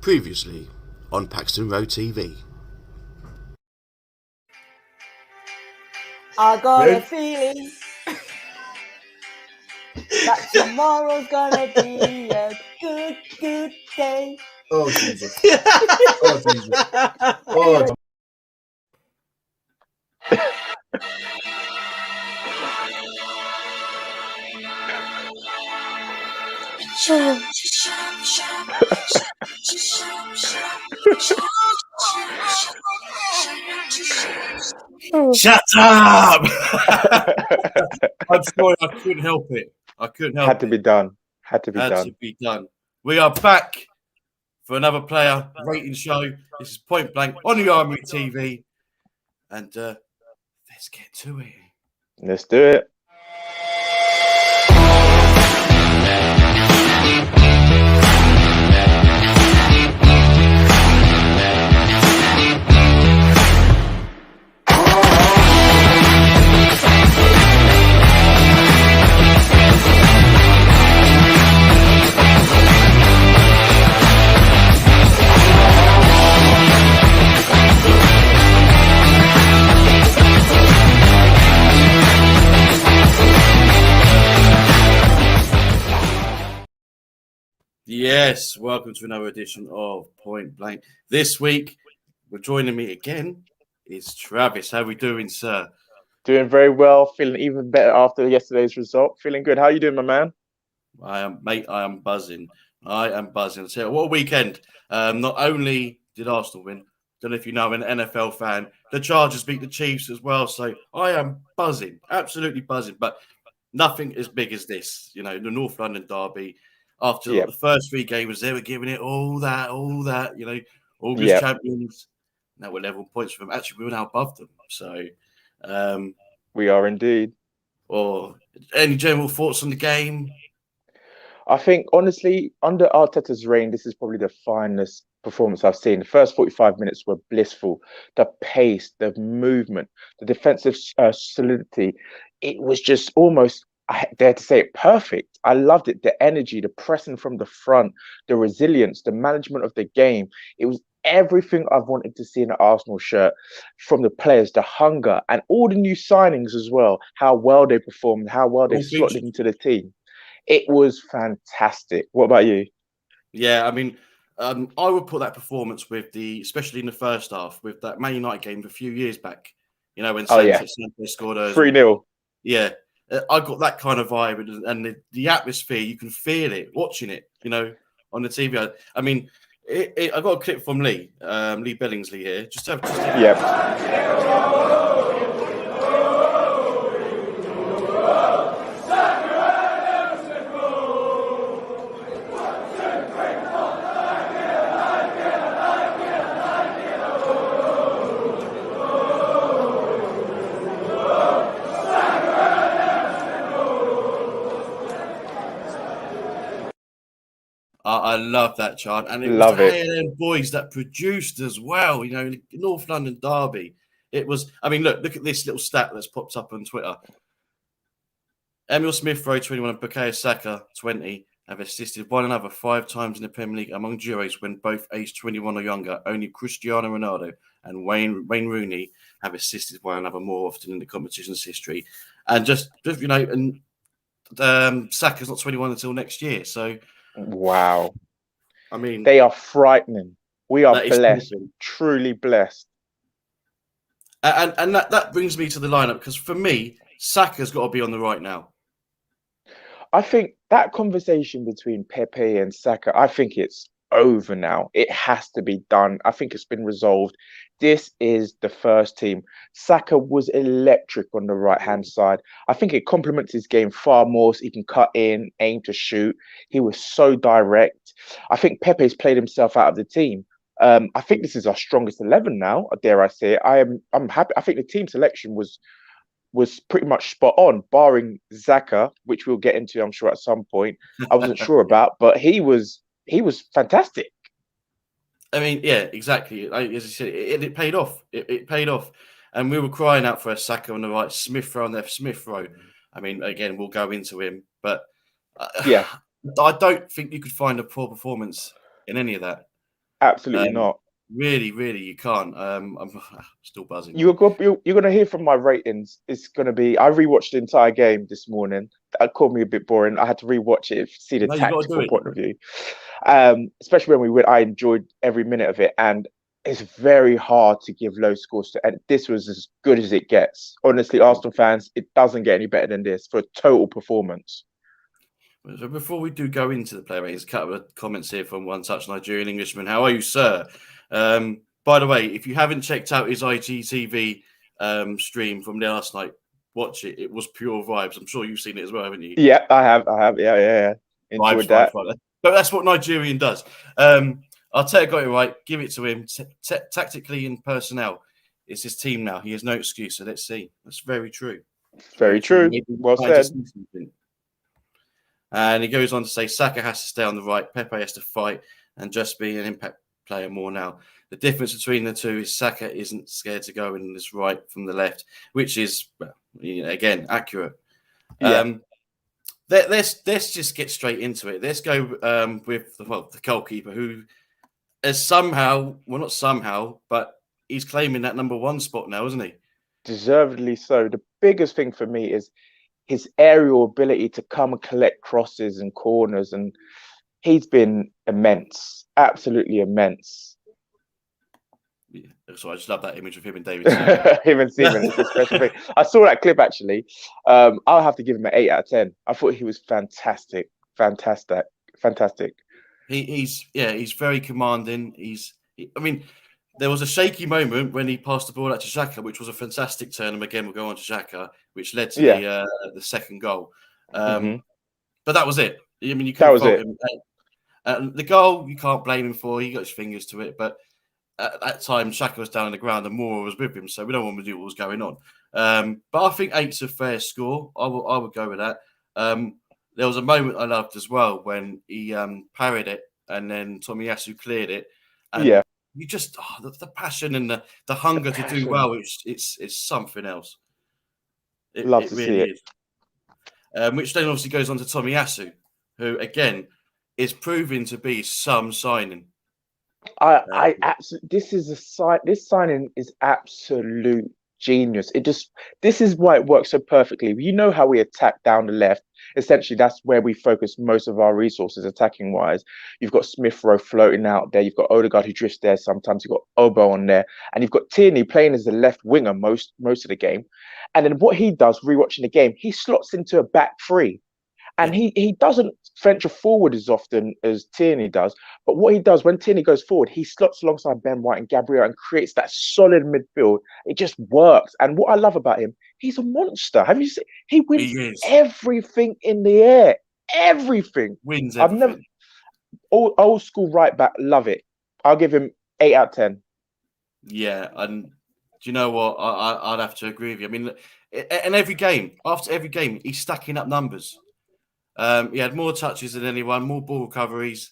Previously on Paxton Road TV. I got a feeling that tomorrow's gonna be a good day. Oh, Jesus. Oh, Jesus. Oh, Shut up! I'm sorry, I couldn't help it. I couldn't help it. Had to be done. Had to be done. We are back for another player rating show. This is Point Blank on the Armoury TV. And let's get to it. Let's do it. Yes, welcome to another edition of Point Blank. This week, we're joining me again is Travis. How are we doing, sir? Doing very well. Feeling even better after yesterday's result. Feeling good. How are you doing, my man? I am buzzing. I am buzzing. I tell you, what a weekend. Not only did Arsenal win, don't know if you know, I'm an NFL fan. The Chargers beat the Chiefs as well. So I am buzzing, absolutely buzzing. But nothing as big as this. You know, the North London derby. After the first three games, they were giving it all that, you know, August champions. Now we're level points for them. Actually, we're now above them. So we are indeed. Or any general thoughts on the game? I think, honestly, under Arteta's reign, this is probably the finest performance I've seen. The first 45 minutes were blissful. The pace, the movement, the defensive solidity. It was just almost, I dare to say it, perfect. I loved it. The energy, the pressing from the front, the resilience, the management of the game. It was everything I've wanted to see in an Arsenal shirt from the players, the hunger, and all the new signings as well. How well they performed, how well they slotted into the team. It was fantastic. What about you? Yeah, I mean, I would put that performance with especially in the first half, with that Man United game a few years back. You know, when Sanchez scored 3-0. Yeah. I got that kind of vibe, and the atmosphere, you can feel it watching it, you know, on the TV. I mean, I got a clip from Lee Billingsley here. I love that chant, and it was the Hale boys that produced as well. You know, North London derby. It was. I mean, look at this little stat that's popped up on Twitter. Emile Smith-Rowe 21 and Bukayo Saka 20 have assisted one another 5 times in the Premier League among duos when both aged 21 or younger. Only Cristiano Ronaldo and Wayne Rooney have assisted one another more often in the competition's history. And just you know, and Saka's not 21 until next year, so. Wow. I mean, they are frightening. We are blessed, truly blessed. And that brings me to the lineup, because for me, Saka's got to be on the right now. I think that conversation between Pepe and Saka, I think it's over now. It has to be done. I think it's been resolved. This is the first team. Saka was electric on the right-hand side. I think it complements his game far more, so he can cut in, aim to shoot. He was so direct. I think Pepe's played himself out of the team. I think this is our strongest 11 now, dare I say it. I'm happy. I think the team selection was pretty much spot on, barring Xhaka, which we'll get into, I'm sure, at some point. I wasn't sure about, but he was fantastic. I mean, yeah, exactly. As you said, it paid off. It paid off. And we were crying out for a Saka on the right, Smith-Rowe on left, Smith-Rowe. I mean, again, we'll go into him. But I don't think you could find a poor performance in any of that. Absolutely not. Really, really, you can't. I'm still buzzing. You're going to hear from my ratings. It's going to be. I rewatched the entire game this morning. That called me a bit boring. I had to rewatch it, see the No, you got to do tactical it. point of view. Especially when we went, I enjoyed every minute of it, and it's very hard to give low scores to. And this was as good as it gets. Honestly, Arsenal fans, it doesn't get any better than this for a total performance. So before we do go into the player ratings, a couple of comments here from One Touch Nigerian Englishman. How are you, sir? By the way, if you haven't checked out his IGTV stream from last night, watch it. It was pure vibes. I'm sure you've seen it as well, haven't you? Yeah, I have. Yeah. Enjoyed vibes, that. vibes. But that's what Nigerian does. Arteta got it right. Give it to him. Tactically and personnel, it's his team now. He has no excuse. So let's see. That's very true. Very true. Well said. And he goes on to say Saka has to stay on the right, Pepe has to fight and just be an impact player more now. The difference between the two is Saka isn't scared to go in this right from the left, which is, well, again, accurate. Yeah. Let's just get straight into it. Let's go with the goalkeeper who is somehow, well, not somehow, but he's claiming that number one spot now, isn't he? Deservedly so. The biggest thing for me is his aerial ability to come and collect crosses and corners, and he's been immense, absolutely immense. Yeah, so I just love that image of him and David. Him and Seaman is a special thing. I saw that clip actually. I'll have to give him an 8 out of 10. I thought he was fantastic. He's very commanding. I mean, there was a shaky moment when he passed the ball out to Xhaka, which was a fantastic turn. And again, we'll go on to Xhaka, which led to the second goal. But that was it. I mean, you couldn't fault him. The goal, you can't blame him for. He got his fingers to it. But at that time, Xhaka was down on the ground and Moura was with him. So we don't want to do what was going on. But I think 8's a fair score. I would go with that. There was a moment I loved as well when he parried it and then Tomiyasu cleared it. And you just the passion and the hunger to do well. It's something else. Love to see it. Which then obviously goes on to Tomiyasu, who again is proving to be some signing. I absolutely. This signing is absolute genius. This is why it works so perfectly. You know how we attack down the left. Essentially, that's where we focus most of our resources attacking wise. You've got Smith Rowe floating out there. You've got Odegaard who drifts there sometimes. You've got Obo on there, and you've got Tierney playing as the left winger most of the game. And then what he does, rewatching the game, he slots into a back three. And he doesn't venture forward as often as Tierney does. But what he does when Tierney goes forward, he slots alongside Ben White and Gabriel and creates that solid midfield. It just works. And what I love about him, he's a monster. Have you seen? He wins everything in the air. Everything. Wins everything. I've never old school right back. Love it. I'll give him 8 out of 10. Yeah, and do you know what? I'd have to agree with you. I mean, in every game, after every game, he's stacking up numbers. He had more touches than anyone, more ball recoveries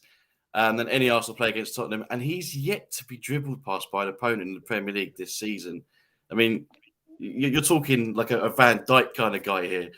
than any Arsenal player against Tottenham, and he's yet to be dribbled past by an opponent in the Premier League this season. I mean, you're talking like a Van Dijk kind of guy here.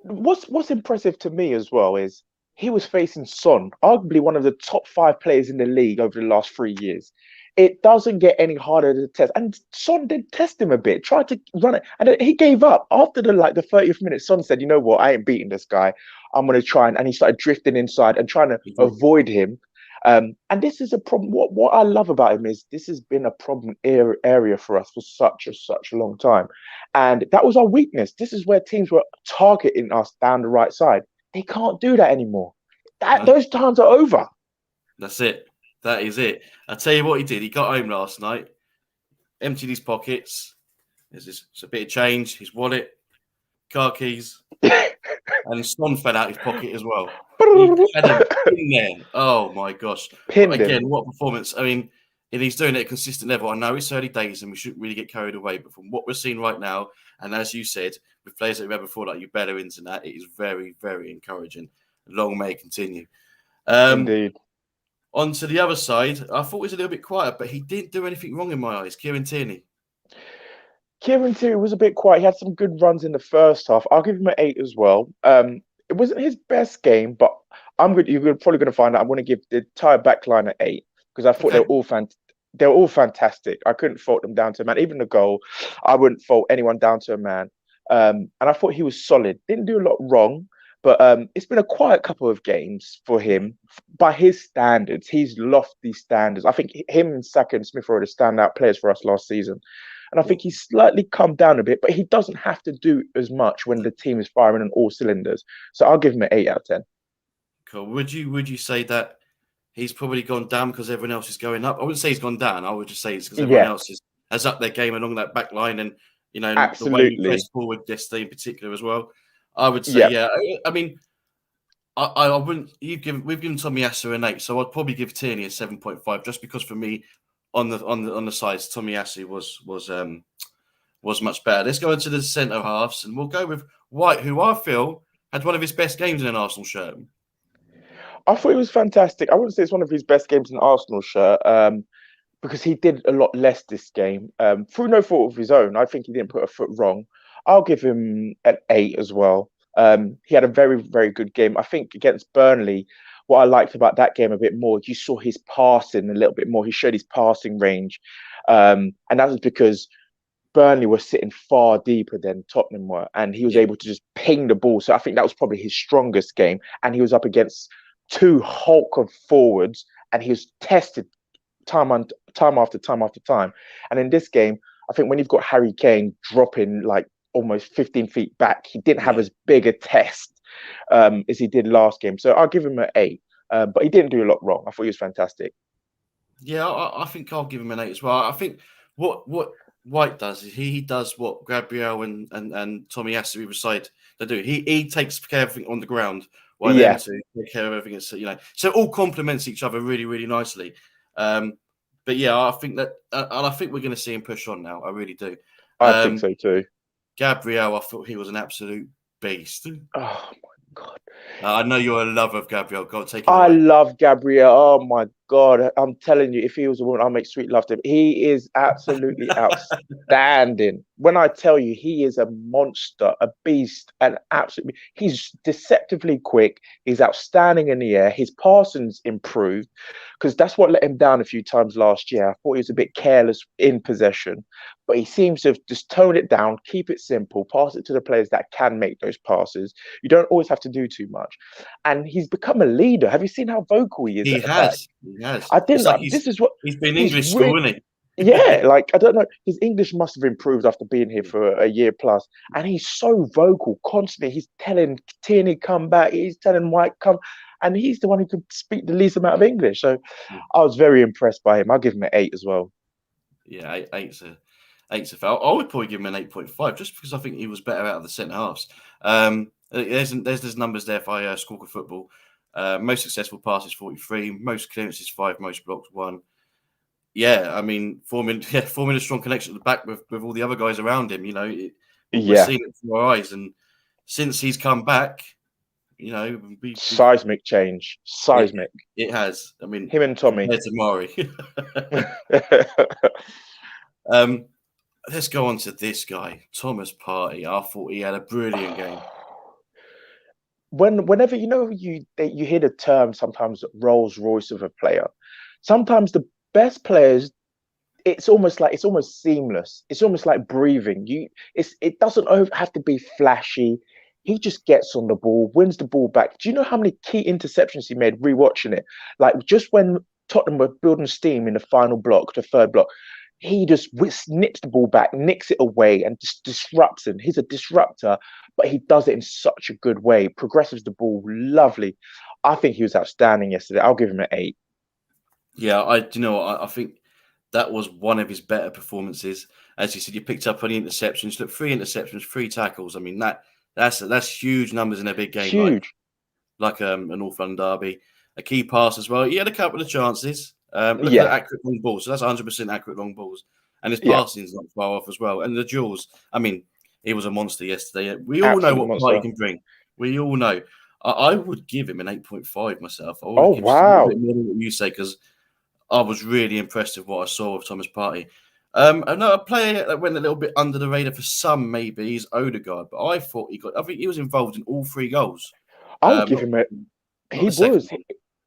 What's impressive to me as well is he was facing Son, arguably one of the top 5 players in the league over the last 3 years. It doesn't get any harder to test. And Son did test him a bit, tried to run it. And he gave up. After the 30th minute, Son said, you know what, I ain't beating this guy. I'm going to try. And he started drifting inside and trying to avoid him. And this is a problem. What I love about him is this has been a problem area for us for such a long time. And that was our weakness. This is where teams were targeting us down the right side. They can't do that anymore. Those times are over. That's it. That is it. I'll tell you what he did. He got home last night, emptied his pockets. There's a bit of change, his wallet, car keys, and Son fell out his pocket as well. He had him in there. Oh, my gosh. Again, what performance. I mean, and he's doing it at a consistent level. I know it's early days and we shouldn't really get carried away, but from what we're seeing right now, and as you said, with players that we've had before, like you Bellerin's and that, it is very, very encouraging. Long may it continue. Indeed. On to the other side, I thought he was a little bit quiet, but he didn't do anything wrong in my eyes. Kieran Tierney was a bit quiet. He had some good runs in the first half. I'll give him an 8 as well. It wasn't his best game, but you're probably going to find out. I'm going to give the entire back line an 8. because I thought they were all fantastic. I couldn't fault them down to a man. Even the goal, I wouldn't fault anyone down to a man. And I thought he was solid. Didn't do a lot wrong, but it's been a quiet couple of games for him. By his standards, he's lofty standards. I think him and Saka and Smith were the standout players for us last season. And I think he's slightly come down a bit, but he doesn't have to do as much when the team is firing on all cylinders. So I'll give him an 8 out of 10. Cool. Would you say that he's probably gone down because everyone else is going up? I wouldn't say he's gone down. I would just say it's because everyone else has upped their game along that back line, and the way he pressed forward yesterday in particular as well. I would say, I mean, I wouldn't. We've given Tomiyasu an 8, so I'd probably give Tierney a 7.5, just because for me, on the sides, Tomiyasu was much better. Let's go into the centre halves, and we'll go with White, who I feel had one of his best games in an Arsenal shirt. I thought he was fantastic. I wouldn't say it's one of his best games in an Arsenal shirt, because he did a lot less this game, through no fault of his own. I think he didn't put a foot wrong. I'll give him an 8 as well. He had a very, very good game. I think against Burnley, what I liked about that game a bit more, you saw his passing a little bit more. He showed his passing range. And that was because Burnley were sitting far deeper than Tottenham were. And he was able to just ping the ball. So I think that was probably his strongest game. And he was up against 2 hulk of forwards. And he was tested time after time. And in this game, I think when you've got Harry Kane dropping like almost 15 feet back, he didn't have as big a test as he did last game. So I'll give him an 8. But he didn't do a lot wrong. I thought he was fantastic. Yeah, I think I'll give him an 8 as well. I think what White does is he does what Gabriel and Tomiyasu beside they do. He takes care of everything on the ground, while them two take care of everything. So it all complements each other really, really nicely. But yeah, I think that, and I think we're going to see him push on now. I really do. I think so too. Gabriel, I thought he was an absolute beast. Oh my God. I know you're a lover of Gabriel. Go take it I away. love Gabriel. Oh my God. I'm telling you, if he was a woman, I'll make sweet love to him. He is absolutely outstanding. When I tell you, he is a monster, a beast, and absolutely, he's deceptively quick. He's outstanding in the air. His passing's improved, because that's what let him down a few times last year. I thought he was a bit careless in possession, but he seems to have just toned it down, keep it simple, pass it to the players that can make those passes. You don't always have to do too much. And he's become a leader. Have you seen how vocal he is? He has. I didn't. Like this is what he's been English school, isn't he? Yeah, like I don't know. His English must have improved after being here for a year plus, and he's so vocal constantly. He's telling Tierney come back. He's telling White come, and he's the one who could speak the least amount of English. So I was very impressed by him. I'll give him an 8 as well. Yeah, eight's a foul. I would probably give him an 8.5, just because I think he was better out of the centre halves. There's numbers there for Squawker Football. Most successful passes 43, most clearances 5, most blocks 1. Yeah, I mean, forming a strong connection at the back with all the other guys around him. We're seeing it through our eyes, and since he's come back, seismic change. Seismic. It has. I mean, him and Tommy. There's Armoury. Let's go on to this guy, Thomas Partey. I thought he had a brilliant game. Whenever you hear the term sometimes Rolls Royce of a player, sometimes the best players, it's almost seamless. It's almost like breathing. It doesn't have to be flashy. He just gets on the ball, wins the ball back. Do you know how many key interceptions he made rewatching it? Like just when Tottenham were building steam in the final block, the third block, he just nips the ball back, nicks it away, and just disrupts him. He's a disruptor, but he does it in such a good way. Progresses the ball lovely. I think he was outstanding yesterday. I'll give him an 8. Yeah, I think that was one of his better performances. As you said, you picked up on the interceptions. Look, 3 interceptions, 3 tackles. I mean, that's huge numbers in a big game. Huge. Like a North London derby. A key pass as well. He had a couple of chances. Look at the accurate long balls. So that's 100% accurate long balls. And his passing's not far off as well. And the duels, I mean, he was a monster yesterday. We all know what Partey can bring. We all know. I would give him an 8.5 myself. Oh, wow. A bit more than what you say, because I was really impressed with what I saw of Thomas Partey. Another player that went a little bit under the radar for some, maybe, is Odegaard. But I think he was involved in all 3 goals. I would give him a... He was.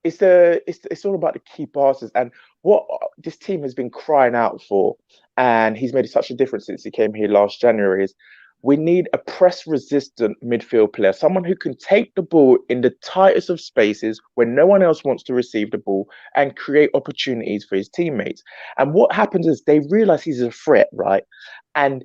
it's all about the key passes and what this team has been crying out for, and he's made such a difference since he came here last January. Is we need a press-resistant midfield player, someone who can take the ball in the tightest of spaces when no one else wants to receive the ball and create opportunities for his teammates. And what happens is they realize he's a threat, right? And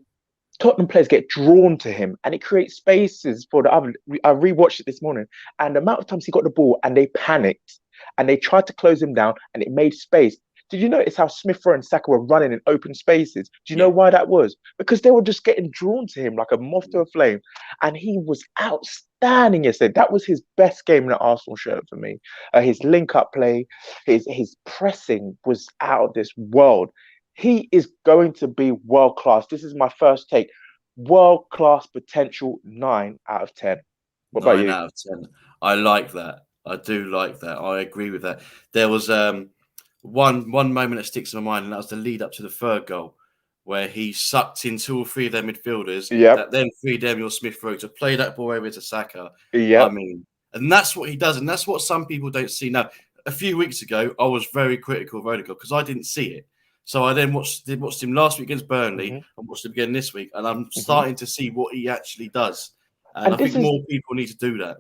Tottenham players get drawn to him and it creates spaces for the other. I rewatched it this morning and the amount of times he got the ball and they panicked and they tried to close him down and it made space. Did you notice how Smith Rowe and Saka were running in open spaces? Do you know why that was? Because they were just getting drawn to him like a moth to a flame. And he was outstanding yesterday. That was his best game in the Arsenal shirt for me. His link-up play, his pressing was out of this world. He is going to be world-class. This is my first take. World-class potential, 9 out of 10. What about you? 9 out of 10. I like that. I do like that. I agree with that. There was one moment that sticks in my mind, and that was the lead up to the third goal, where he sucked in 2 or 3 of their midfielders. That then freed Emile Smith Rowe to play that ball over to Saka. I mean, and that's what he does, and that's what some people don't see. Now, a few weeks ago, I was very critical of Odegaard because I didn't see it. So I then watched him last week against Burnley and watched him again this week, and I'm starting to see what he actually does. And I think more people need to do that.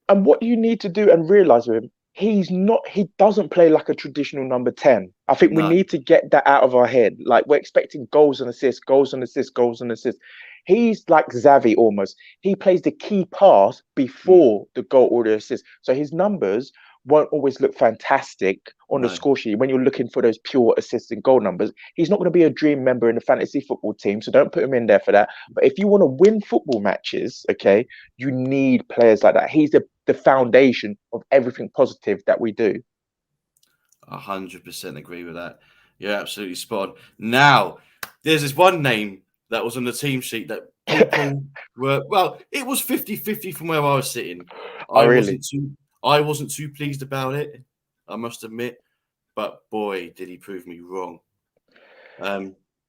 And what you need to do and realise with him, he doesn't play like a traditional number 10. I think we need to get that out of our head. Like, we're expecting goals and assists, goals and assists, goals and assists. He's like Xavi almost. He plays the key pass before the goal or the assist. So his numbers won't always look fantastic on the score sheet when you're looking for those pure assist and goal numbers. He's not going to be a dream member in the fantasy football team, so don't put him in there for that. But if you want to win football matches, okay, you need players like that. He's the foundation of everything positive that we do. 100% agree with that. You're absolutely spot on. Now, there's this one name that was on the team sheet that people were, well, it was 50-50 from where I was sitting. I wasn't too pleased about it, I must admit. But boy, did he prove me wrong.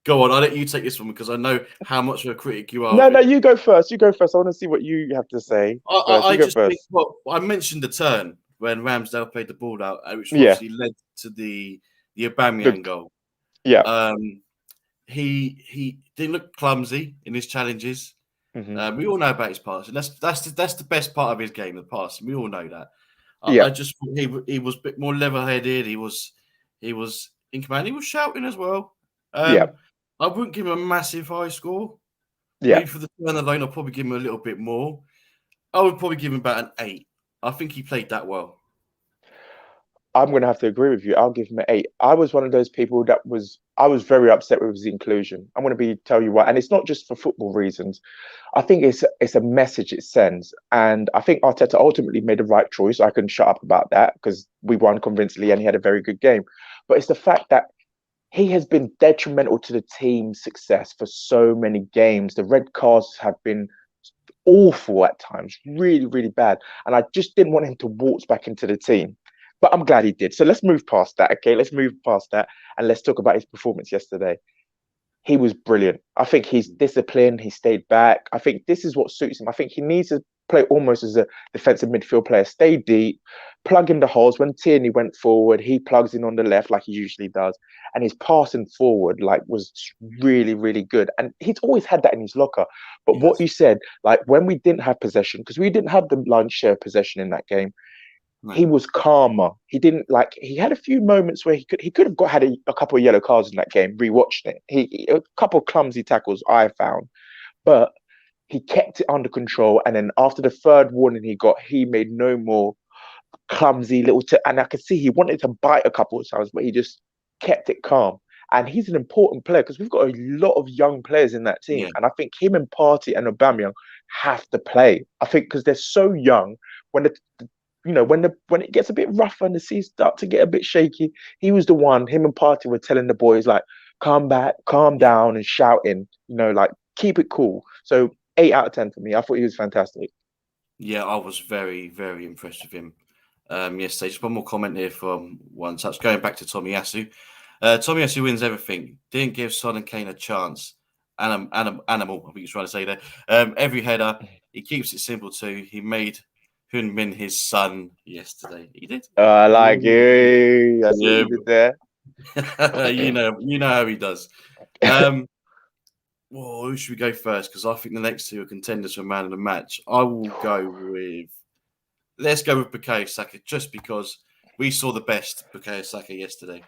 Go on, I'll let you take this one because I know how much of a critic you are. No, you go first. You go first. I want to see what you have to say. I mentioned the turn when Ramsdale played the ball out, which obviously led to the Aubameyang goal. Yeah. He didn't look clumsy in his challenges. We all know about his passing. That's the best part of his game, the passing. We all know that. I just thought he was a bit more level-headed. He was in command. He was shouting as well. I wouldn't give him a massive high score. Maybe for the turn alone, I'll probably give him a little bit more. I would probably give him about an 8. I think he played that well. I'm going to have to agree with you. I'll give him an 8. I was one of those people I was very upset with his inclusion. I'm going to tell you why. And it's not just for football reasons. I think it's a message it sends. And I think Arteta ultimately made the right choice. I can shut up about that because we won convincingly and he had a very good game. But it's the fact that he has been detrimental to the team's success for so many games. The red cards have been awful at times, really, really bad. And I just didn't want him to waltz back into the team. But I'm glad he did. So let's move past that, okay? Let's move past that and let's talk about his performance yesterday. He was brilliant. I think he's disciplined. He stayed back. I think this is what suits him. I think he needs to play almost as a defensive midfield player. Stay deep, plug in the holes. When Tierney went forward, he plugs in on the left like he usually does. And his passing forward was really, really good. And he's always had that in his locker. But what you said, when we didn't have possession, because we didn't have the lion's share of possession in that game, he was calmer. He didn't he had a few moments where he could have had a couple of yellow cards in that game, rewatching it. A couple of clumsy tackles I found, but he kept it under control. And then after the third warning he made no more clumsy little, and I could see he wanted to bite a couple of times, but he just kept it calm. And he's an important player because we've got a lot of young players in that team. And I think him and Partey and Aubameyang have to play. I think because they're so young, when it gets a bit rougher and the seas start to get a bit shaky, him and Partey were telling the boys, calm back, calm down and shouting, keep it cool. So 8 out of 10 for me. I thought he was fantastic. Yeah, I was very, very impressed with him yesterday. Just one more comment here from one touch. Going back to Tomiyasu. Tomiyasu wins everything. Didn't give Son and Kane a chance. Animal, I think he's trying to say there. Every header, he keeps it simple too. He made Min his son yesterday. He did. I like you. That's what you did there. you know how he does. Well, who should we go first? Because I think the next two are contenders for man of the match. I will go with. Let's go with Bukayo Saka, just because we saw the best Bukayo Saka yesterday.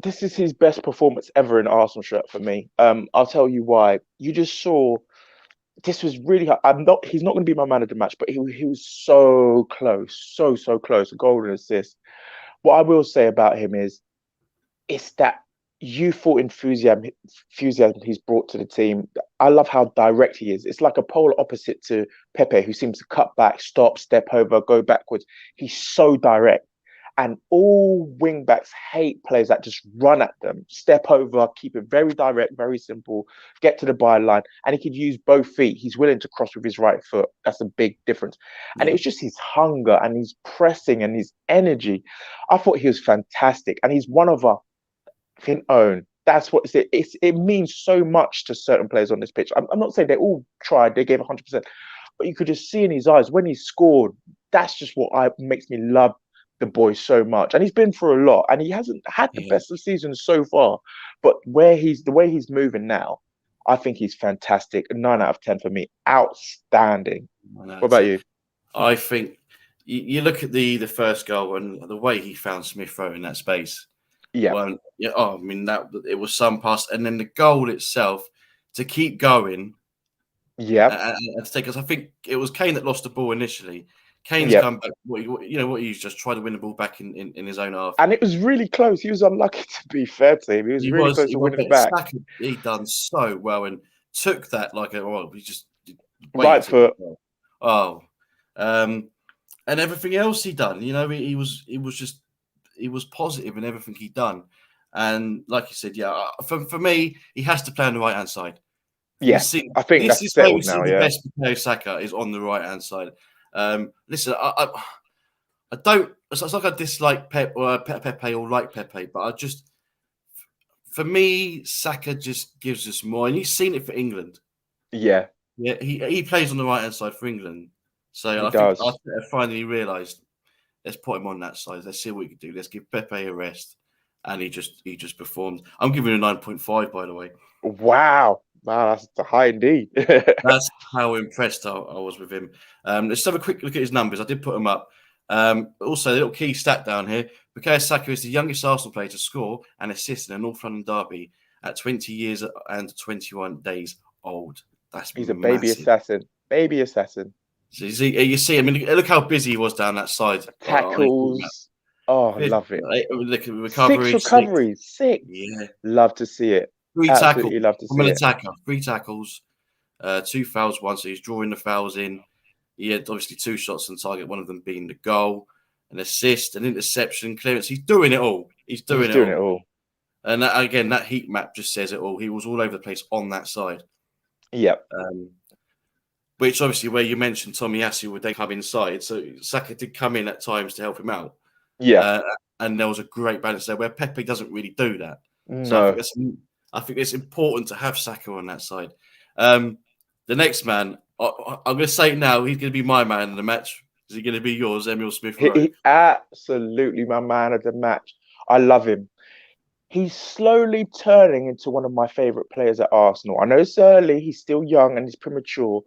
This is his best performance ever in an Arsenal shirt for me. I'll tell you why. You just saw this was really hard. He's not going to be my man of the match, but he was so close, so close. A golden assist. What I will say about him is, it's that youthful enthusiasm he's brought to the team. I love how direct he is. It's like a polar opposite to Pepe, who seems to cut back, stop, step over, go backwards. He's so direct. And all wing backs hate players that just run at them, step over, keep it very direct, very simple, get to the byline. And he could use both feet. He's willing to cross with his right foot. That's a big difference. And it was just his hunger and his pressing and his energy. I thought he was fantastic. And he's one of our own. That's what it means so much to certain players on this pitch. I'm not saying they all tried, they gave 100%, but you could just see in his eyes when he scored. That's just what makes me love the boy so much. And he's been through a lot, and he hasn't had the best of seasons so far. But the way he's moving now, I think he's fantastic. A 9 out of 10 for me. Outstanding. What about you? I think you look at the first goal and the way he found Smith Rowe in that space. Yeah. I mean, that it was some pass, and then the goal itself to keep going. Yeah. And to take us, I think it was Kane that lost the ball initially. Kane's come back. He's just tried to win the ball back in his own half, and it was really close. He was unlucky, to be fair to him. He was really close to winning it back. He done so well and took that like he just right foot. And everything else he done. He was positive in everything he done. And like you said, for me, he has to play on the right hand side. Yeah, I think this is where we see the best Bukayo Saka is on the right hand side. Listen, I don't. It's like I dislike Pepe or like Pepe, but for me, Saka just gives us more, and you've seen it for England. Yeah, he plays on the right hand side for England, so I think I finally realised. Let's put him on that side. Let's see what we can do. Let's give Pepe a rest, and he just performed. I'm giving him a 9.5, by the way. Wow, that's high indeed. That's how impressed I was with him. Let's have a quick look at his numbers. I did put them up. Also, a little key stat down here. Bukayo Saka is the youngest Arsenal player to score and assist in a North London derby at 20 years and 21 days old. He's a baby assassin. Baby assassin. So you see, I mean, look how busy he was down that side. Tackles. I love it. Look at recovery. 6 recoveries. 6. Yeah. Love to see it. 3 tackles. Love to see I'm an attacker. 3 tackles. 2 fouls, 1. So he's drawing the fouls in. He had obviously 2 shots on target, one of them being the goal, an assist, an interception, clearance. He's doing it all. He's doing it all. And that heat map just says it all. He was all over the place on that side. Yep. Which obviously, where you mentioned Tomiyasu, would they come inside? So Saka did come in at times to help him out. Yeah. And there was a great balance there where Pepe doesn't really do that. No. So I think it's important to have Saka on that side. The next man, I'm going to say now, he's going to be my man in the match. Is he going to be yours, Emile Smith-Rowe? He absolutely my man of the match. I love him. He's slowly turning into one of my favourite players at Arsenal. I know it's early, he's still young and he's premature,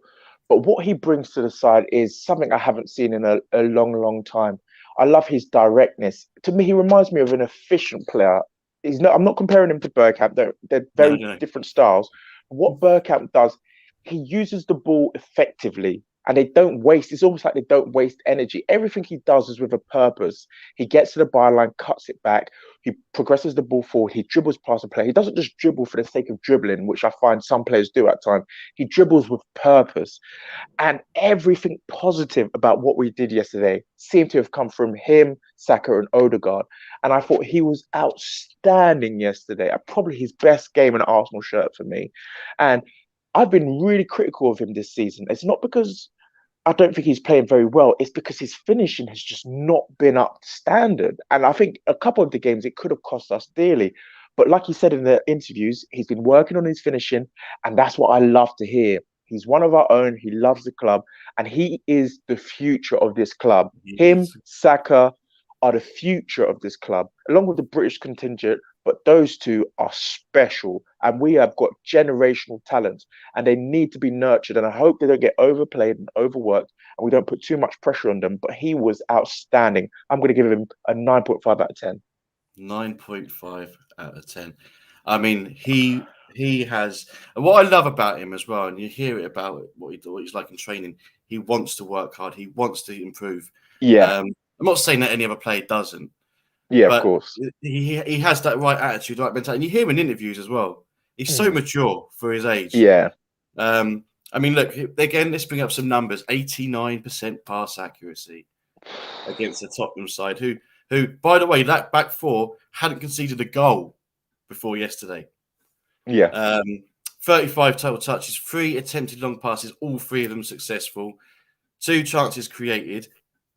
but what he brings to the side is something I haven't seen in a long time. I love his directness. To me, he reminds me of an efficient player. I'm not comparing him to Bergkamp. They're very different styles. What Bergkamp does, he uses the ball effectively. And they don't waste. It's almost like they don't waste energy. Everything he does is with a purpose. He gets to the byline, cuts it back. He progresses the ball forward. He dribbles past the player. He doesn't just dribble for the sake of dribbling, which I find some players do at times. He dribbles with purpose. And everything positive about what we did yesterday seemed to have come from him, Saka, and Odegaard. And I thought he was outstanding yesterday. Probably his best game in an Arsenal shirt for me. And I've been really critical of him this season. It's not because I don't think he's playing very well. It's because his finishing has just not been up to standard. And I think a couple of the games, it could have cost us dearly. But like he said in the interviews, he's been working on his finishing. And that's what I love to hear. He's one of our own. He loves the club, and he is the future of this club. Him, Yes. Saka are the future of this club, along with the British contingent. But those two are special, and we have got generational talent, and they need to be nurtured. And I hope they don't get overplayed and overworked, and we don't put too much pressure on them. But he was outstanding. I'm going to give him a 9.5 out of 10. 9.5 out of 10. I mean, he has, and what I love about him as well, and you hear it about what he's like in training. He wants to work hard. He wants to improve. Yeah, I'm not saying that any other player doesn't, yeah, of but course. he has that right attitude, right mentality. And you hear him in interviews as well. He's so mature for his age. Yeah. I mean, look, again, let's bring up some numbers. 89% pass accuracy against the Tottenham side, who, by the way, that back four hadn't conceded a goal before yesterday. Yeah. 35 total touches, 3 attempted long passes, all 3 of them successful. 2 chances created,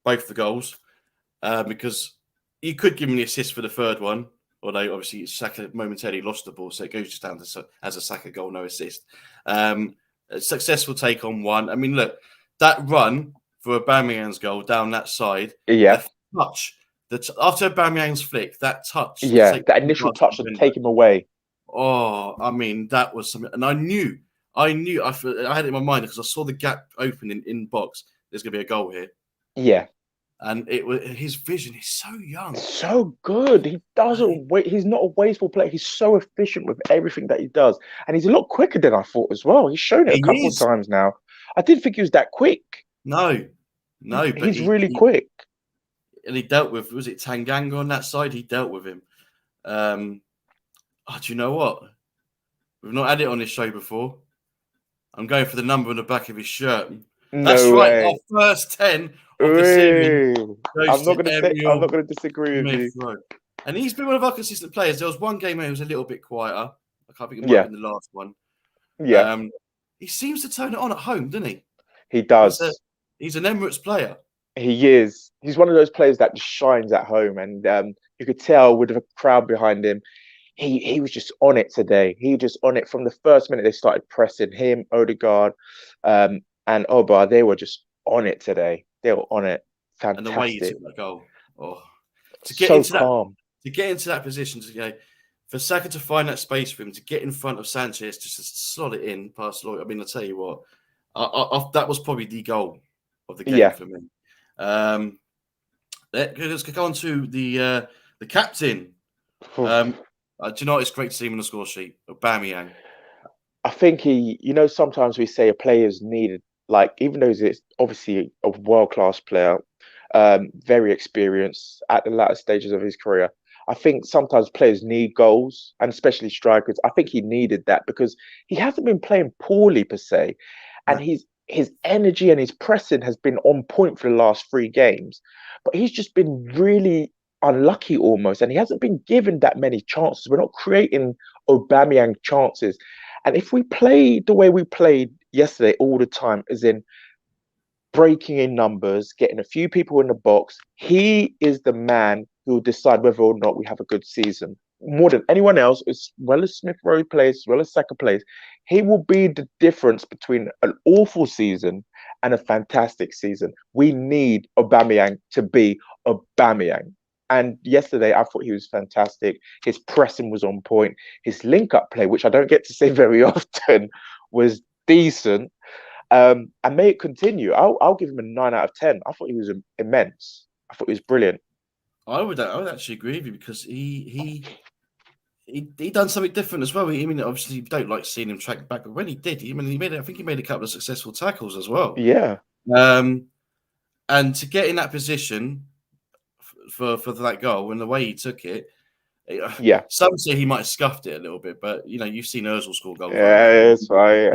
both the goals, because you could give him the assist for the third one, although obviously Saka momentarily lost the ball, so it goes just down to as a Saka goal, no assist. A successful take on 1. I mean, look, that run for Aubameyang's goal down that side, Yeah. the touch, after Aubameyang's flick, that touch, Yeah. That initial touch to take him away. Oh, I mean, that was something, and I had it in my mind because I saw the gap opening in box. There's going to be a goal here. Yeah. And it was his vision. He's so young, so good. He doesn't wait. He's not a wasteful player. He's so efficient with everything that he does, and he's a lot quicker than I thought as well. He's shown it a couple of times now. I didn't think he was that quick. No, but he's really quick. And he dealt with, was it Tanganga on that side? He dealt with him. Do you know what? We've not had it on this show before. I'm going for the number on the back of his shirt. That's right. Our first 10 of the series. I'm not going to disagree with you. And he's been one of our consistent players. There was one game where he was a little bit quieter. I can't think it might have been the last one. Yeah. He seems to turn it on at home, doesn't he? He does. He's an Emirates player. He is. He's one of those players that just shines at home, and you could tell with the crowd behind him. He was just on it today. He was just on it from the first minute they started pressing him, Odegaard, and Oba. They were just on it today. They were on it. Fantastic. And the way he took that goal. To get into that position, for Saka to find that space for him, to get in front of Sanchez, just to slot it in past Lloyd. I mean, I'll tell you what, that was probably the goal of the game for me. Let's go on to the captain. Do you know, it's great to see him on the score sheet, Aubameyang. I think sometimes we say a player's needed, like, even though he's obviously a world-class player, very experienced at the latter stages of his career. I think sometimes players need goals, and especially strikers. I think he needed that because he hasn't been playing poorly per se, and his energy and his pressing has been on point for the last 3 games, but he's just been really unlucky almost, and he hasn't been given that many chances. We're not creating Aubameyang chances, and if we play the way we played yesterday all the time, as in breaking in numbers, getting a few people in the box, he is the man who will decide whether or not we have a good season. More than anyone else, as well as Smith Rowe plays, as well as Saka plays, he will be the difference between an awful season and a fantastic season. We need Aubameyang to be Aubameyang. And yesterday, I thought he was fantastic. His pressing was on point. His link-up play, which I don't get to say very often, was decent. And may it continue. I'll give him a 9 out of 10. I thought he was immense. I thought he was brilliant. I would actually agree with you because he done something different as well. I mean, obviously, you don't like seeing him track back, but when he did, I think he made a couple of successful tackles as well. Yeah. And to get in that position for that goal and the way he took it, some say he might have scuffed it a little bit, but you've seen Ozil score goals. Yeah, it's fine.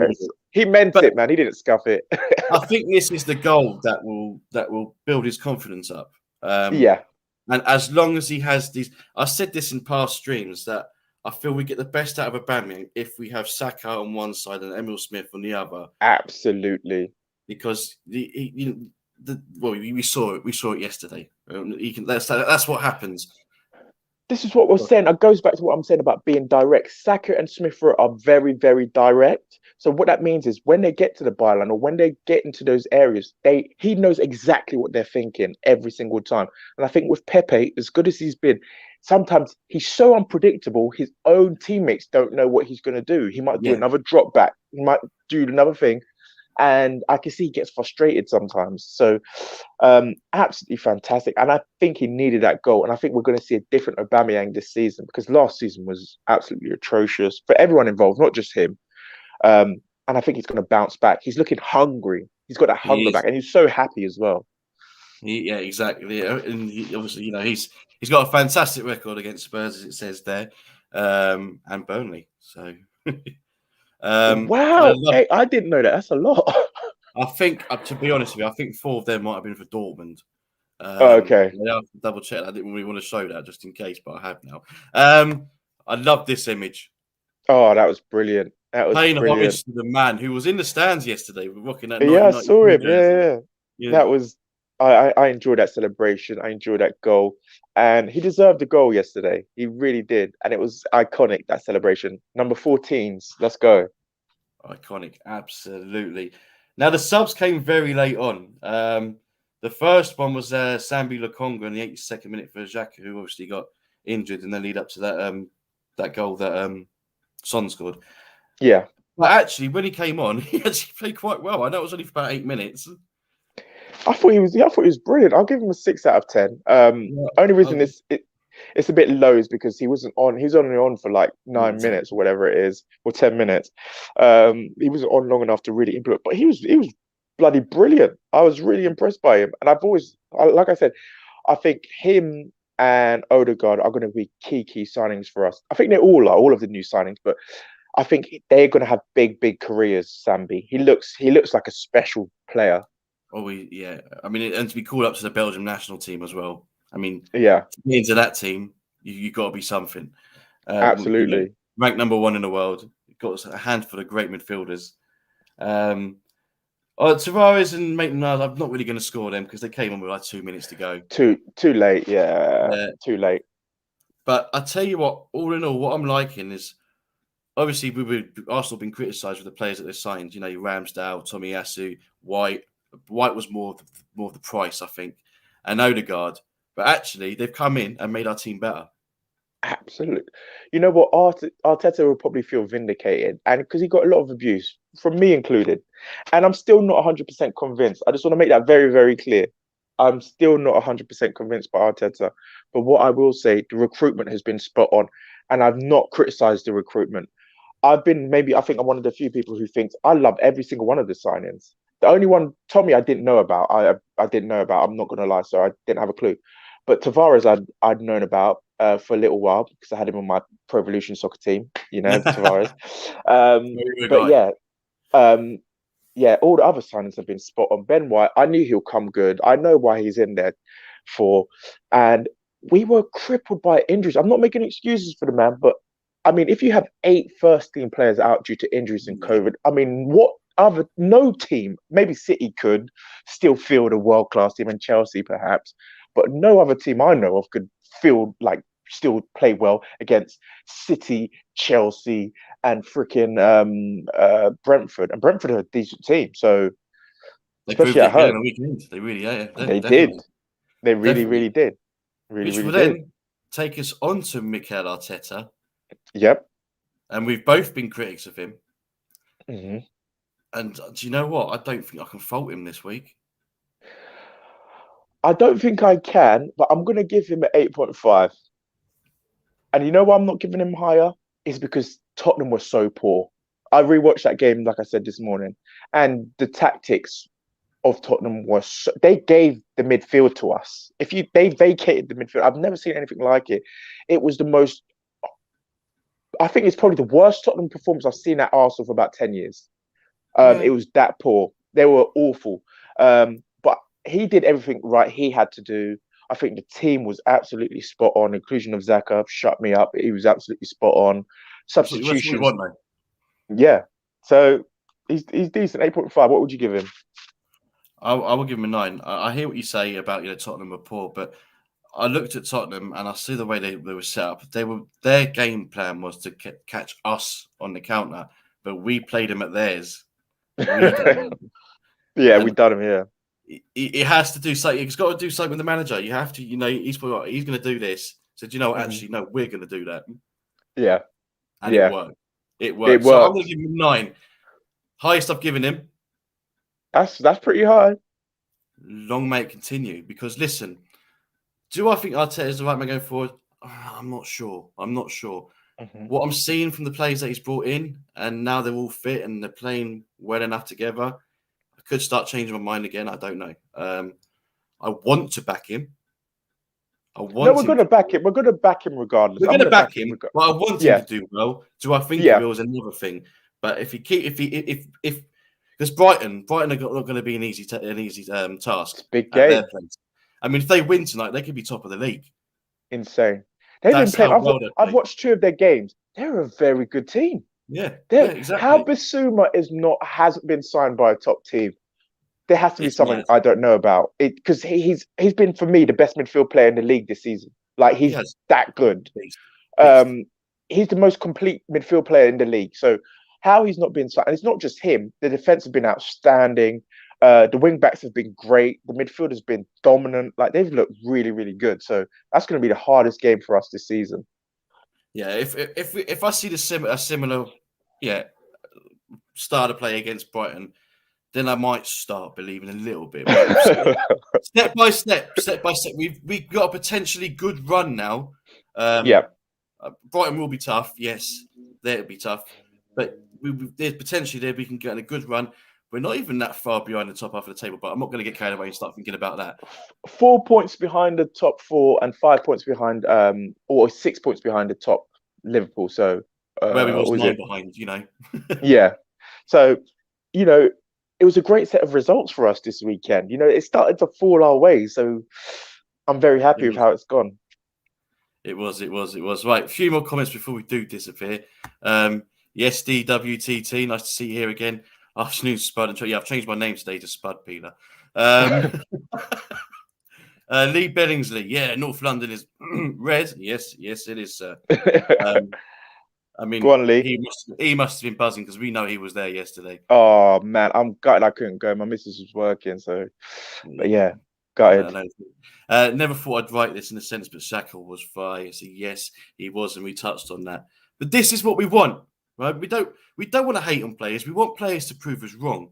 He meant it, man. He didn't scuff it. I think this is the goal that will build his confidence up. And as long as he has these, I said this in past streams that I feel we get the best out of Aubameyang if we have Saka on one side and Emil Smith on the other. Absolutely, because we saw it yesterday. That's what happens. this is what we're saying. It goes back to what I'm saying about being direct. Saka and Smith Rowe are very, very direct. So what that means is when they get to the byline or when they get into those areas, he knows exactly what they're thinking every single time. And I think with Pepe, as good as he's been, sometimes he's so unpredictable. His own teammates don't know what he's going to do. He might do another drop back. He might do another thing. And I can see he gets frustrated sometimes. So absolutely fantastic. And I think he needed that goal. And I think we're going to see a different Aubameyang this season because last season was absolutely atrocious for everyone involved, not just him. And I think he's going to bounce back. He's looking hungry. He's got that hunger back. And he's so happy as well. Yeah, exactly. And obviously, he's got a fantastic record against Spurs, as it says there, and Burnley. So... wow, hey, I didn't know that. That's a lot. I think, to be honest with you, I think 4 of them might have been for Dortmund. Okay. I have to double check. I didn't really want to show that just in case, but I have now. I love this image. Oh, that was brilliant. That was paying brilliant. homage to the man who was in the stands yesterday, rocking that. Yeah, I saw him. Yeah. That was. I enjoyed that celebration. I enjoyed that goal, and he deserved a goal yesterday. He really did, and it was iconic, that celebration. Number 14s, let's go. Iconic, absolutely. Now the subs came very late on. The first one was Sambi Lokonga in the 82nd minute for Xhaka, who obviously got injured in the lead up to that goal that Son scored. Yeah, but actually, when he came on, he actually played quite well. I know it was only for about 8 minutes. I thought he was brilliant. I'll give him a 6 out of 10. Only reason it's a bit low is because he wasn't on. He was only on for like 9 minutes or whatever it is, or 10 minutes. He wasn't on long enough to really implement. But he was bloody brilliant. I was really impressed by him, and I've always, like I said, I think him and Odegaard are going to be key signings for us. I think they all are, all of the new signings, but I think they're going to have big careers. Sambi, he looks like a special player. Oh, yeah. I mean, and to be called up to the Belgium national team as well. I mean, yeah, to get into that team, you got to be something. Absolutely. Ranked number 1 in the world. Got a handful of great midfielders. Tavares and Maitland-Niles, I'm not really going to score them because they came on with like 2 minutes to go. Too late, yeah. Too late. But I tell you what, all in all, what I'm liking is obviously Arsenal been criticised with the players that they signed. Ramsdale, Tomiyasu, White. White was more of the price, I think, and Odegaard. But actually, they've come in and made our team better. Absolutely. You know what? Arteta will probably feel vindicated, and because he got a lot of abuse, from me included. And I'm still not 100% convinced. I just want to make that very, very clear. I'm still not 100% convinced by Arteta. But what I will say, the recruitment has been spot on, and I've not criticised the recruitment. I think I'm one of the few people who thinks I love every single one of the signings. The only one, Tommy, I didn't know about. I didn't know about. I'm not going to lie, so I didn't have a clue. But Tavares, I'd known about for a little while because I had him on my Pro Evolution soccer team. Tavares. All the other signings have been spot on. Ben White, I knew he'll come good. I know why he's in there for, and we were crippled by injuries. I'm not making excuses for the man, but I mean, if you have 8 first-team players out due to injuries and COVID, I mean, no team, maybe City could still field a world-class team, and Chelsea perhaps, but no other team I know of could still play well against City, Chelsea, and freaking Brentford. And Brentford are a decent team, so they especially at home. The weekend. They really, they did. They really did. Which will then take us on to Mikel Arteta. Yep. And we've both been critics of him. Mm-hmm. And do you know what? I don't think I can fault him this week. I don't think I can, but I'm going to give him an 8.5. And you know why I'm not giving him higher? Is because Tottenham was so poor. I rewatched that game, like I said this morning, and the tactics of Tottenham they gave the midfield to us. They vacated the midfield. I've never seen anything like it. It was the most. I think it's probably the worst Tottenham performance I've seen at Arsenal for about 10 years. It was that poor. They were awful. But he did everything right he had to do. I think the team was absolutely spot on. Inclusion of Xhaka shut me up. He was absolutely spot on. Substitutions. Yeah. So he's decent. 8.5. What would you give him? I will give him a 9. I hear what you say about Tottenham are poor, but I looked at Tottenham and I see the way they were set up. Their game plan was to catch us on the counter, but we played them at theirs. We didn't. Yeah, we done him. Yeah. He has to do something. He's got to do something with the manager. You have to, he's going to do this. So, do you know what? Actually, no, we're going to do that. Yeah. And it worked. It worked. So I'm going to give him 9. Highest I've given him. That's pretty high. Long may it continue. Because listen, do I think Arteta is the right man going forward? I'm not sure. Mm-hmm. What I'm seeing from the players that he's brought in, and now they're all fit and they're playing well enough together, I could start changing my mind again. I don't know. I want to back him. We're going to back him. We're going to back him regardless. We're going to back him, but I want him to do well. Do I think he will is another thing. But if because Brighton are not going to be an easy task. Big game. I mean, if they win tonight, they could be top of the league. Insane. They've been playing. I've watched 2 of their games. They're a very good team. Yeah, exactly. How Bissouma hasn't been signed by a top team. There has to be something I don't know about it, because he's been, for me, the best midfield player in the league this season. Like, he's that good. He's the most complete midfield player in the league. So how he's not been signed, and it's not just him. The defense have been outstanding. The wing backs have been great. The midfield has been dominant. Like, they've looked really, really good. So that's going to be the hardest game for us this season. Yeah, if I see a similar start of play against Brighton, then I might start believing a little bit. Step by step. We've got a potentially good run now. Brighton will be tough. Yes, they'll be tough. But there's potentially there we can get in a good run. We're not even that far behind the top half of the table, but I'm not going to get carried away and start thinking about that. 4 points behind the top 4 and 5 points behind, or 6 points behind the top Liverpool. So where we was 9 behind, Yeah. So, it was a great set of results for us this weekend. It started to fall our way. So I'm very happy with how it's gone. It was. Right, a few more comments before we do disappear. Yes, DWTT, nice to see you here again. Afternoon, Spud and Travis. Yeah, I've changed my name today to Spud Peeler. Lee Billingsley. Yeah, North London is red. Yes, it is, sir. I mean, go on, Lee. He must have been buzzing because we know he was there yesterday. Oh, man, I'm gutted I couldn't go. My missus was working, so... But yeah, gutted. Never thought I'd write this in a sense, but Xhaka was fire. So yes, he was, and we touched on that. But this is what we want, right? We don't want to hate on players. We want players to prove us wrong.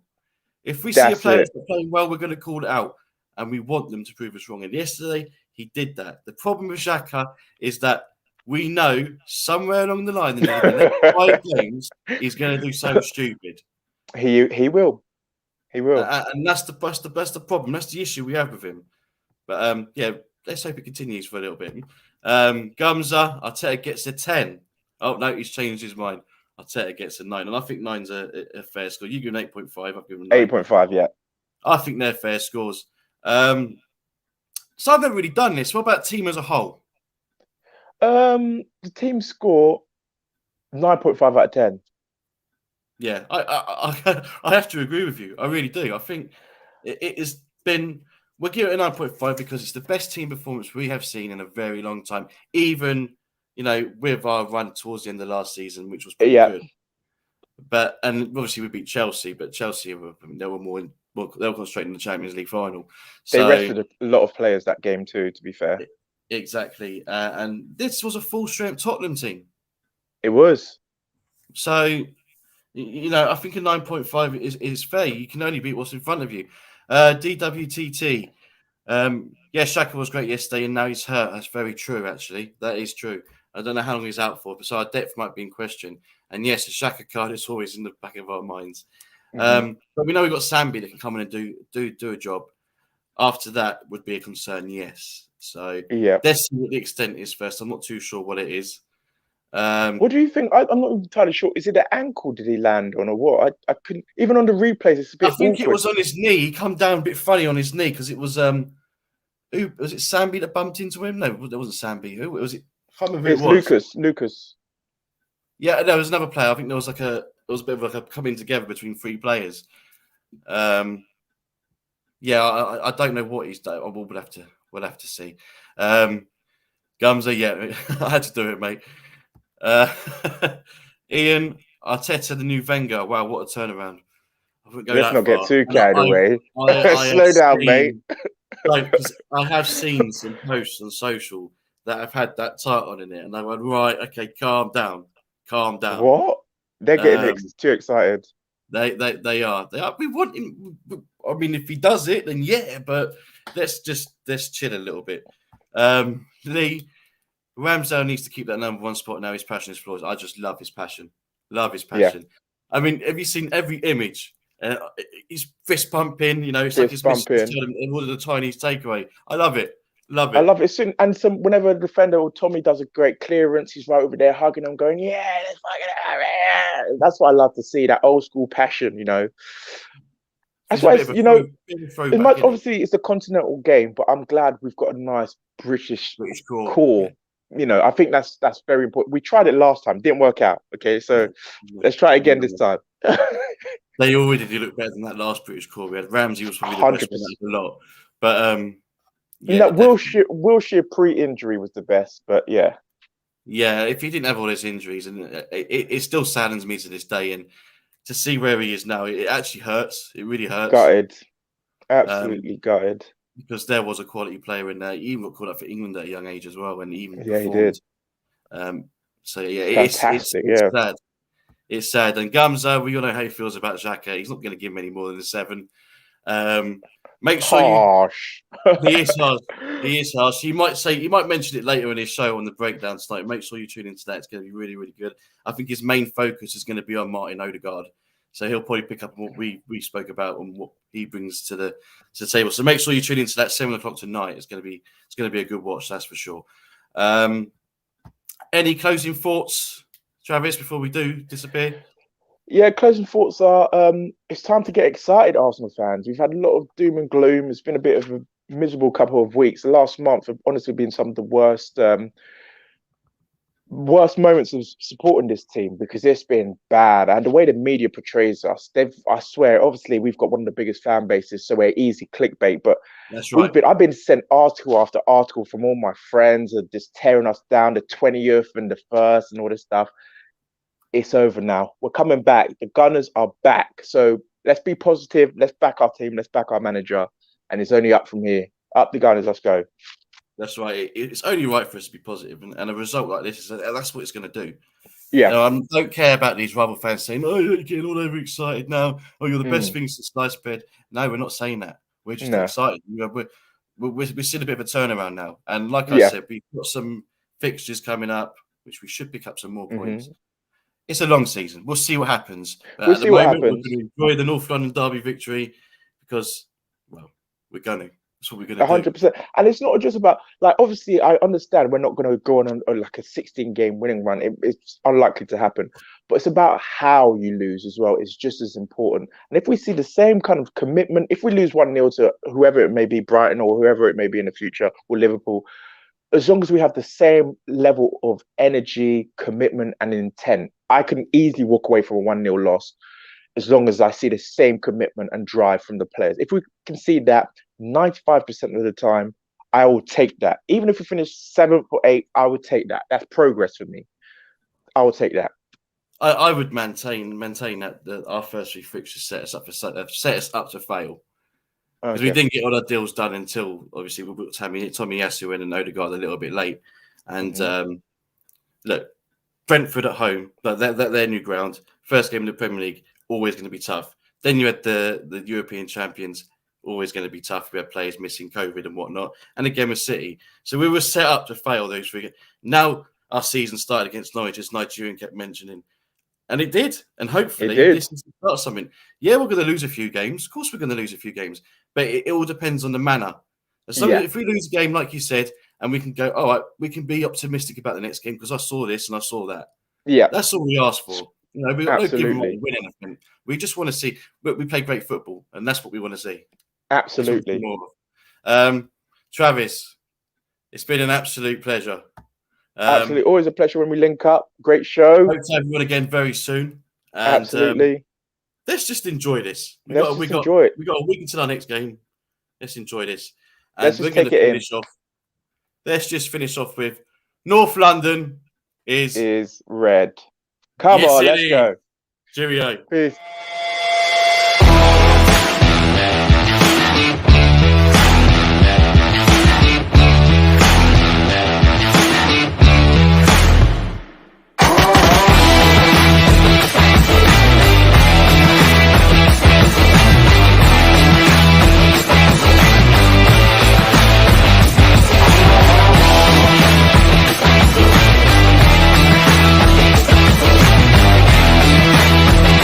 If we see a player that's playing well, we're going to call it out, and we want them to prove us wrong. And yesterday, he did that. The problem with Xhaka is that we know somewhere along the line in the next 5 games, he's going to do something stupid. He will. And that's the problem. That's the issue we have with him. But let's hope it continues for a little bit. Gumza, Arteta gets a 10. Oh no, he's changed his mind. Arteta gets a 9, and I think 9's a fair score. You give an 8.5. I've given 8.5. Yeah, I think they're fair scores. So I've never really done this. What about team as a whole? The team score 9.5 out of 10. Yeah, I have to agree with you. I really do. I think it has been. We'll give it a 9.5 because it's the best team performance we have seen in a very long time. Even with our run towards the end of last season, which was pretty good. And obviously we beat Chelsea, but Chelsea they were concentrating on the Champions League final. They rested a lot of players that game too. To be fair, exactly. And this was a full strength Tottenham team. It was. So, I think a 9.5 is fair. You can only beat what's in front of you. DWTT. Xhaka was great yesterday, and now he's hurt. That's very true, actually. That is true. I don't know how long he's out for, so our depth might be in question. And yes, the Xhaka card is always in the back of our minds. But we know we've got Sambi that can come in and do a job. After that would be a concern, yes. So let's see what the extent is first. I'm not too sure what it is. What do you think? I'm not entirely sure. Is it the ankle did he land on or what? I couldn't, even on the replays, it's a bit I think awkward. it was on his knee. He come down a bit funny on his knee because it was who was it? Sambi that bumped into him? No, there wasn't Sambi. Who was it? I can't remember who it was. Lucas. Yeah, there was another player. I think there was a bit of a coming together between 3 players. I don't know what he's done. We'll We'll have to see. Gumza, yeah, I had to do it, mate. Ian, Arteta, the new Wenger. Wow, what a turnaround. I wouldn't go Let's that not far. get too And carried away. I Slow down, mate. Like, 'cause I have seen some posts on social that have had that title in it, and I went, right, okay, calm down. What? They're getting too excited. They are. We want him. I mean, if he does it, then yeah. But let's chill a little bit. Lee Ramsdale needs to keep that number one spot now. His passion is flawless. I just love his passion. Yeah. I mean, have you seen every image? He's fist pumping. You know, it's like his missus telling him in order the Chinese takeaway. I love it. I love it. And whenever a defender or Tommy does a great clearance, he's right over there hugging him, going, "Yeah, let's fucking have it." That's what I love to see. That old school passion, you know. That's why obviously it's a continental game, but I'm glad we've got a nice British core. Yeah. You know, I think that's very important. We tried it last time, didn't work out. Okay, so let's try it again this time. They already do look better than that last British core. We had Ramsey was probably the best one a lot, but Wilshere pre-injury was the best, but yeah, if he didn't have all his injuries, and it still saddens me to this day, and to see where he is now, it actually hurts. It really hurts. Gutted, absolutely gutted. Because there was a quality player in there. He even got called up for England at a young age as well, and even he did. So yeah, it's sad. It's sad. And Gamza, we all know how he feels about Xhaka. He's not going to give him any more than a 7. Make sure he is harsh. He is harsh. He might mention it later in his show on the breakdown tonight. Make sure you tune into that. It's going to be really, really good. I think his main focus is going to be on Martin Odegaard. So he'll probably pick up on what we spoke about and what he brings to the table. So make sure you tune into that 7:00 tonight. It's going to be a good watch, that's for sure. Any closing thoughts, Travis, before we do disappear? Yeah, closing thoughts are it's time to get excited, Arsenal fans. We've had a lot of doom and gloom. It's been a bit of a miserable couple of weeks. The last month have honestly been some of the worst moments of supporting this team because it's been bad. And the way the media portrays us, I swear, obviously we've got one of the biggest fan bases, so we're easy clickbait. But that's right. I've been sent article after article from all my friends and just tearing us down, the 20th and the 1st and all this stuff. It's over now. We're coming back. The Gunners are back. So let's be positive. Let's back our team. Let's back our manager. And it's only up from here. Up the Gunners. Let's go. That's right. It's only right for us to be positive, and a result like this that's what it's going to do. Yeah. You know, I don't care about these rival fans saying, "Oh, you're getting all overexcited now. Oh, you're the best thing since sliced bread." No, we're not saying that. We're just excited. You know, we're seeing a bit of a turnaround now, and like I said, we've got some fixtures coming up, which we should pick up some more points. It's a long season. We'll see what happens. We'll see what happens. We're going to enjoy the North London derby victory because, well, we're going to. That's what we're going to do. 100%. And it's not just about, like, obviously, I understand we're not going to go on like a 16-game winning run. It's unlikely to happen. But it's about how you lose as well. It's just as important. And if we see the same kind of commitment, if we lose 1-0 to whoever it may be, Brighton or whoever it may be in the future, or Liverpool, as long as we have the same level of energy, commitment, and intent, I can easily walk away from a 1-0 loss as long as I see the same commitment and drive from the players. If we can see that 95% of the time, I will take that. Even if we finish 7th or 8th, I would take that. That's progress for me. I will take that. I would maintain that our first 3 fixtures set us up to fail. Because we didn't get all our deals done until, obviously, we put Tommy Yasu in and Odegaard a little bit late. And look, Brentford at home, but their new ground. First game in the Premier League, always going to be tough. Then you had the European champions, always going to be tough. We had players missing COVID and whatnot. And again with City. So we were set up to fail those 3. Now our season started against Norwich, as Nigerian kept mentioning. And it did. And hopefully this is the start of something. Yeah, we're going to lose a few games. Of course we're going to lose a few games. But it all depends on the manner. If we lose a game, like you said, and we can go, all right, we can be optimistic about the next game because I saw this and I saw that. Yeah. That's all we ask for. You know, we got no given what we win anything. We just want to see, we play great football, and that's what we want to see. Absolutely. Travis, it's been an absolute pleasure. Absolutely. Always a pleasure when we link up. Great show. Hope to have you on again very soon. And, absolutely. Let's just enjoy this. Let's enjoy it. We got a week until our next game. Let's enjoy this. And Let's just take it in. Let's just finish off with North London is red. Come on, let's go. Cheerio. Peace.